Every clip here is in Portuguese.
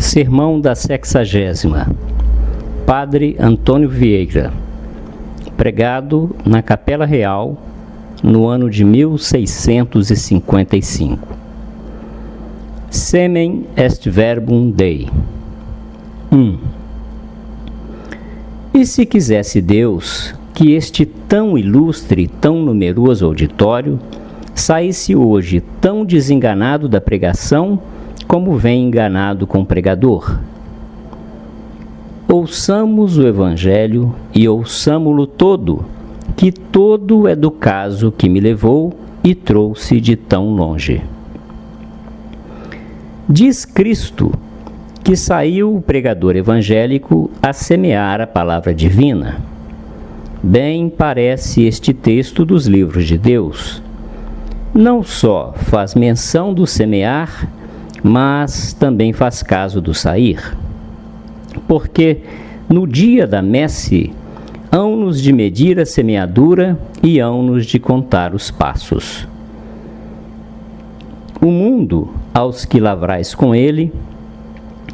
Sermão da 60ª, Padre Antônio Vieira, pregado na Capela Real no ano de 1655. Semen est verbum Dei. 1. E se quisesse Deus que este tão ilustre e tão numeroso auditório saísse hoje tão desenganado da pregação como vem enganado com o pregador? Ouçamos o Evangelho e ouçamo-lo todo, que todo é do caso que me levou e trouxe de tão longe. Diz Cristo que saiu o pregador evangélico a semear a palavra divina. Bem parece este texto dos livros de Deus. Não só faz menção do semear, mas também faz caso do sair. Porque no dia da messe, hão-nos de medir a semeadura e hão-nos de contar os passos. O mundo, aos que lavrais com ele,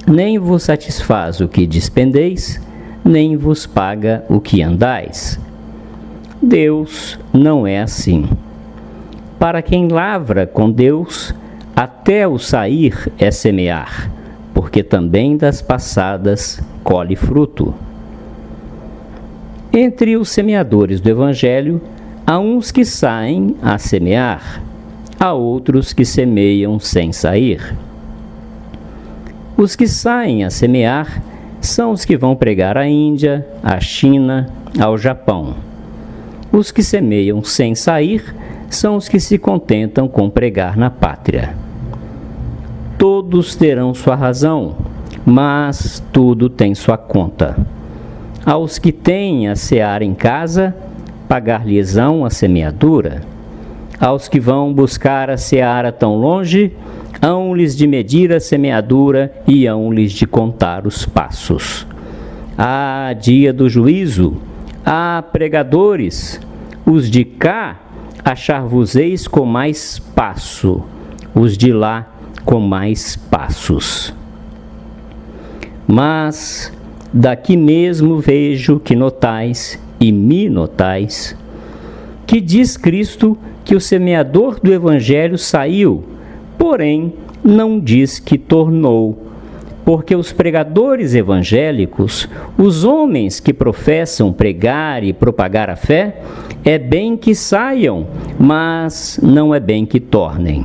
nem vos satisfaz o que despendeis, nem vos paga o que andais. Deus não é assim. Para quem lavra com Deus, até o sair é semear, porque também das passadas colhe fruto. Entre os semeadores do Evangelho, há uns que saem a semear, há outros que semeiam sem sair. Os que saem a semear são os que vão pregar à Índia, à China, ao Japão. Os que semeiam sem sair são os que se contentam com pregar na pátria. Todos terão sua razão, mas tudo tem sua conta. Aos que têm a seara em casa, pagar-lhes-ão a semeadura. Aos que vão buscar a seara tão longe, hão-lhes de medir a semeadura e hão-lhes de contar os passos. Ah, dia do juízo! Ah, pregadores! Os de cá achar-vos-eis com mais passo, os de lá com mais passos. Mas daqui mesmo vejo que notais e me notais, que diz Cristo que o semeador do Evangelho saiu, porém não diz que tornou, porque os pregadores evangélicos, os homens que professam pregar e propagar a fé, é bem que saiam, mas não é bem que tornem.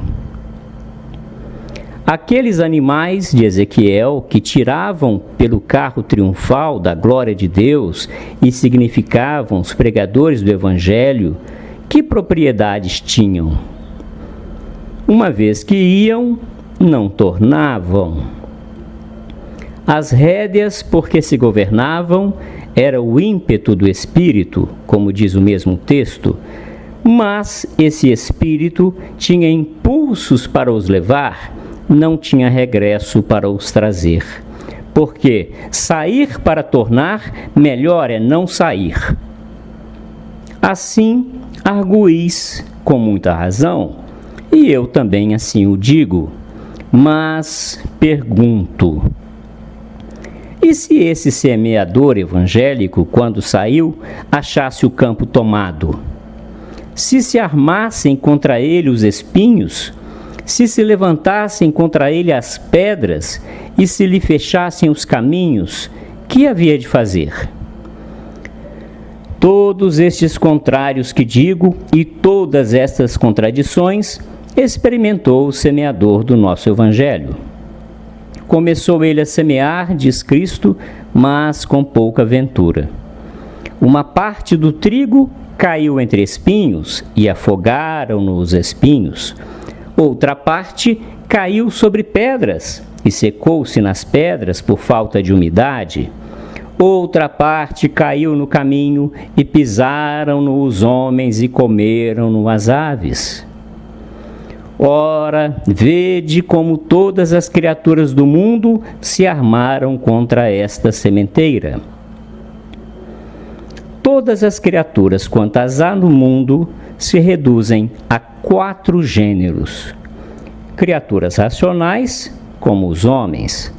Aqueles animais de Ezequiel que tiravam pelo carro triunfal da glória de Deus e significavam os pregadores do Evangelho, que propriedades tinham? Uma vez que iam, não tornavam. As rédeas, porque se governavam, era o ímpeto do Espírito, como diz o mesmo texto, mas esse Espírito tinha impulsos para os levar, não tinha regresso para os trazer. Porque sair para tornar, melhor é não sair. Assim, arguís com muita razão, e eu também assim o digo, mas pergunto: e se esse semeador evangélico, quando saiu, achasse o campo tomado? Se se armassem contra ele os espinhos, se levantassem contra ele as pedras e se lhe fechassem os caminhos, que havia de fazer? Todos estes contrários que digo e todas estas contradições experimentou o semeador do nosso Evangelho. Começou ele a semear, diz Cristo, mas com pouca ventura. Uma parte do trigo caiu entre espinhos e afogaram-no os espinhos. Outra parte caiu sobre pedras e secou-se nas pedras por falta de umidade. Outra parte caiu no caminho e pisaram-no os homens e comeram-no as aves. Ora, vede como todas as criaturas do mundo se armaram contra esta sementeira. Todas as criaturas quantas há no mundo se reduzem a 4 gêneros: criaturas racionais, como os homens,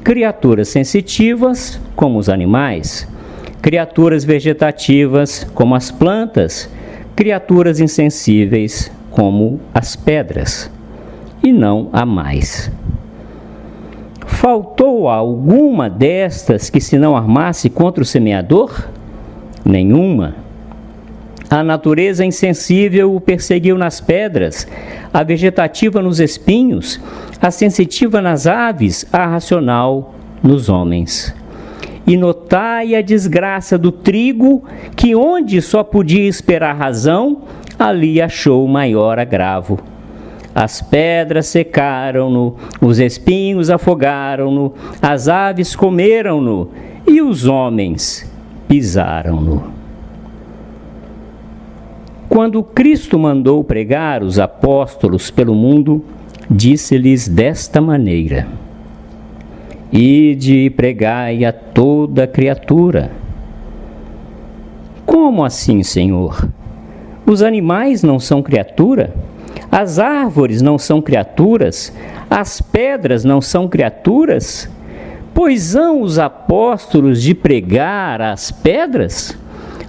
criaturas sensitivas, como os animais, criaturas vegetativas, como as plantas, criaturas insensíveis, como as pedras, e não há mais. Faltou alguma destas que se não armasse contra o semeador? Nenhuma. A natureza insensível o perseguiu nas pedras, a vegetativa nos espinhos, a sensitiva nas aves, a racional nos homens. E notai a desgraça do trigo, que onde só podia esperar razão, ali achou maior agravo. As pedras secaram-no, os espinhos afogaram-no, as aves comeram-no, e os homens pisaram-no. Quando Cristo mandou pregar os apóstolos pelo mundo, disse-lhes desta maneira: Ide e pregai a toda criatura. Como assim, Senhor? Os animais não são criatura? As árvores não são criaturas? As pedras não são criaturas? Pois hão os apóstolos de pregar às pedras?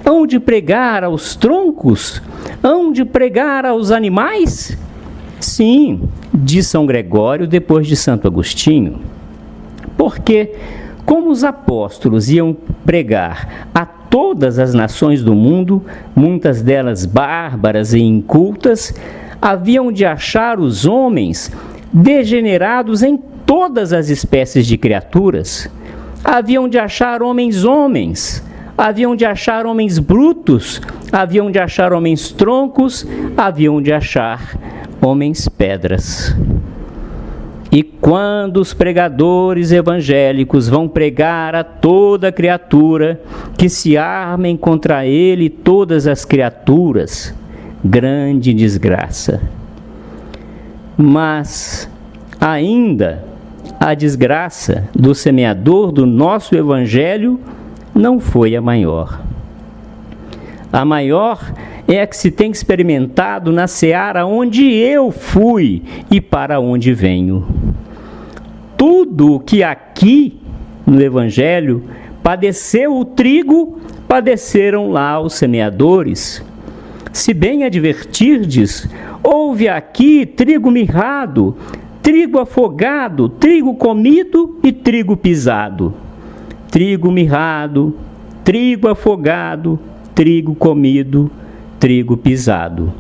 Hão de pregar aos troncos? Hão de pregar aos animais? Sim, diz São Gregório depois de Santo Agostinho. Porque, como os apóstolos iam pregar a todas as nações do mundo, muitas delas bárbaras e incultas, haviam de achar os homens degenerados em todas as espécies de criaturas. Haviam de achar homens, haviam de achar homens brutos, haviam de achar homens troncos, haviam de achar homens pedras. E quando os pregadores evangélicos vão pregar a toda criatura, que se armem contra ele todas as criaturas, grande desgraça. Mas ainda a desgraça do semeador do nosso evangelho não foi a maior. A maior é a que se tem experimentado na seara onde eu fui e para onde venho. Tudo o que aqui no Evangelho padeceu o trigo, padeceram lá os semeadores. Se bem advertirdes, houve aqui trigo mirrado, trigo afogado, trigo comido e trigo pisado. Trigo mirrado, trigo afogado, trigo comido, trigo pisado.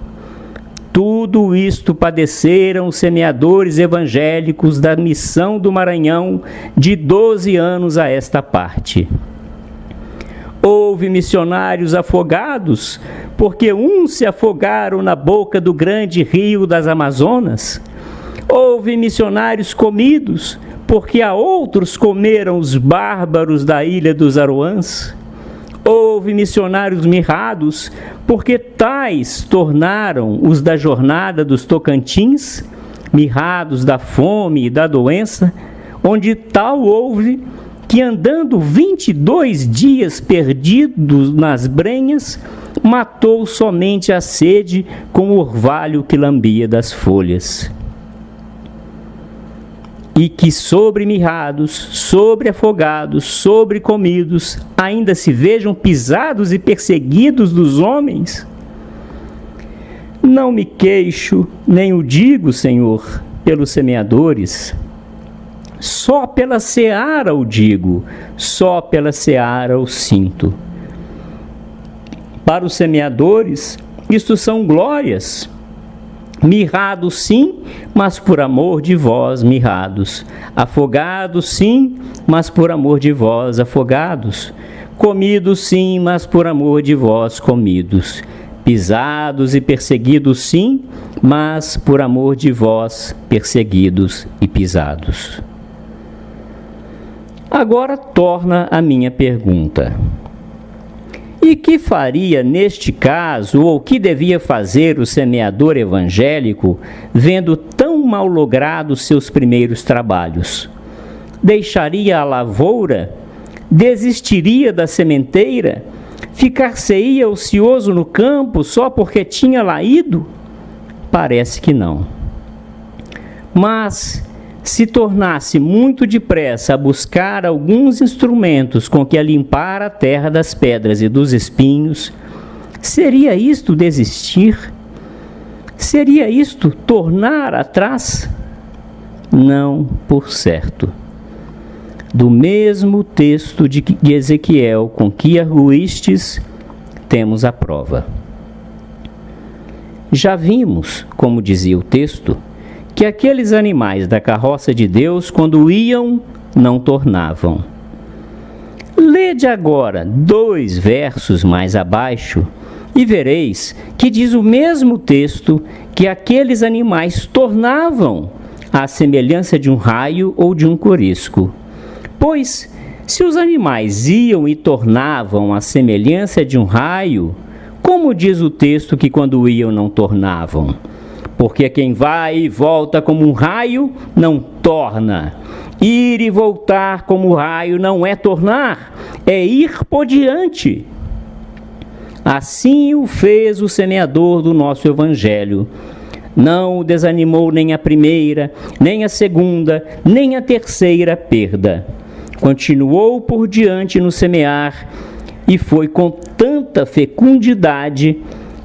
Tudo isto padeceram os semeadores evangélicos da missão do Maranhão de 12 anos a esta parte. Houve missionários afogados, porque uns se afogaram na boca do grande rio das Amazonas. Houve missionários comidos, porque a outros comeram os bárbaros da ilha dos Aruãs. Houve missionários mirrados, porque tais tornaram os da jornada dos Tocantins, mirrados da fome e da doença, onde tal houve que, andando 22 dias perdidos nas brenhas, matou somente a sede com o orvalho que lambia das folhas. E que sobre mirrados, sobre afogados, sobre comidos, ainda se vejam pisados e perseguidos dos homens? Não me queixo, nem o digo, Senhor, pelos semeadores. Só pela seara o digo, só pela seara o sinto. Para os semeadores, isto são glórias. Mirrados sim, mas por amor de vós mirrados. Afogados sim, mas por amor de vós afogados. Comidos sim, mas por amor de vós comidos. Pisados e perseguidos sim, mas por amor de vós perseguidos e pisados. Agora torna a minha pergunta. E que faria neste caso, ou que devia fazer o semeador evangélico, vendo tão mal logrados seus primeiros trabalhos? Deixaria a lavoura? Desistiria da sementeira? Ficar-se-ia ocioso no campo só porque tinha lá ido? Parece que não. Mas se tornasse muito depressa a buscar alguns instrumentos com que a limpar a terra das pedras e dos espinhos, seria isto desistir? Seria isto tornar atrás? Não, por certo. Do mesmo texto de Ezequiel com que arguístes, temos a prova. Já vimos, como dizia o texto, que aqueles animais da carroça de Deus, quando iam, não tornavam. Lede agora 2 versos mais abaixo e vereis que diz o mesmo texto que aqueles animais tornavam à semelhança de um raio ou de um corisco. Pois, se os animais iam e tornavam à semelhança de um raio, como diz o texto que quando iam não tornavam? Porque quem vai e volta como um raio, não torna. Ir e voltar como raio não é tornar, é ir por diante. Assim o fez o semeador do nosso Evangelho. Não o desanimou nem a primeira, nem a segunda, nem a terceira perda. Continuou por diante no semear e foi com tanta fecundidade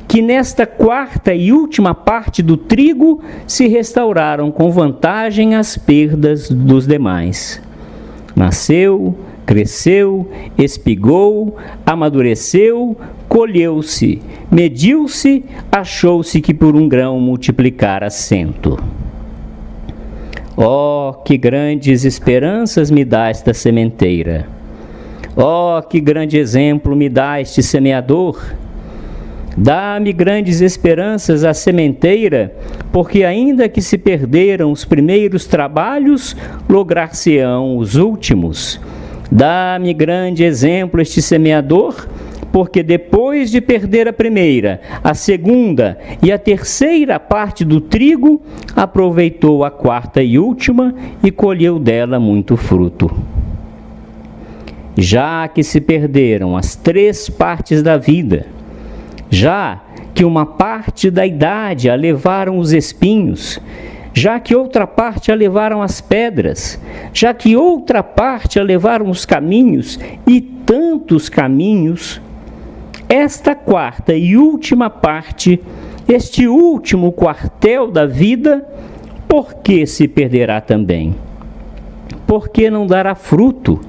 que nesta 4ª e última parte do trigo se restauraram com vantagem as perdas dos demais. Nasceu, cresceu, espigou, amadureceu, colheu-se, mediu-se, achou-se que por um grão multiplicara 100. Oh, que grandes esperanças me dá esta sementeira! Oh, que grande exemplo me dá este semeador! Dá-me grandes esperanças a sementeira, porque ainda que se perderam os primeiros trabalhos, lograr-se-ão os últimos. Dá-me grande exemplo este semeador, porque depois de perder a primeira, a segunda e a terceira parte do trigo, aproveitou a 4ª e última e colheu dela muito fruto. Já que se perderam as 3 partes da vida, já que uma parte da idade a levaram os espinhos, já que outra parte a levaram as pedras, já que outra parte a levaram os caminhos e tantos caminhos, esta 4ª e última parte, este último quartel da vida, por que se perderá também? Por que não dará fruto?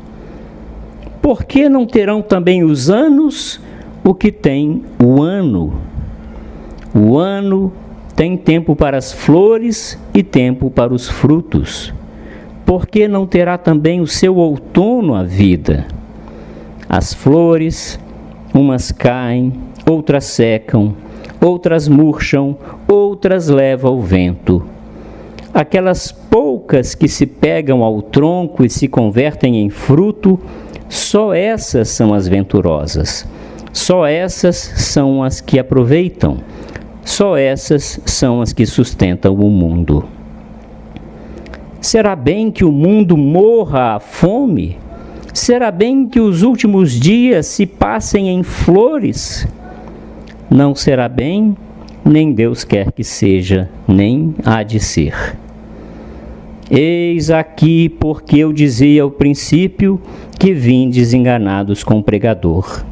Por que não terão também os anos o que tem o ano? O ano tem tempo para as flores e tempo para os frutos. Por que não terá também o seu outono a vida? As flores, umas caem, outras secam, outras murcham, outras leva o vento. Aquelas poucas que se pegam ao tronco e se convertem em fruto, só essas são as venturosas. Só essas são as que aproveitam. Só essas são as que sustentam o mundo. Será bem que o mundo morra à fome? Será bem que os últimos dias se passem em flores? Não será bem, nem Deus quer que seja, nem há de ser. Eis aqui porque eu dizia ao princípio que vindes enganados com o pregador.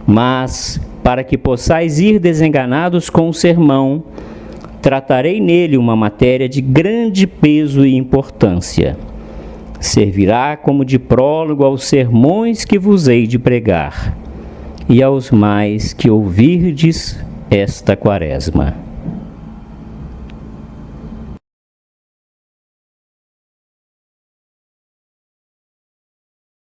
Mas, para que possais ir desenganados com o sermão, tratarei nele uma matéria de grande peso e importância. Servirá como de prólogo aos sermões que vos hei de pregar, e aos mais que ouvirdes esta quaresma.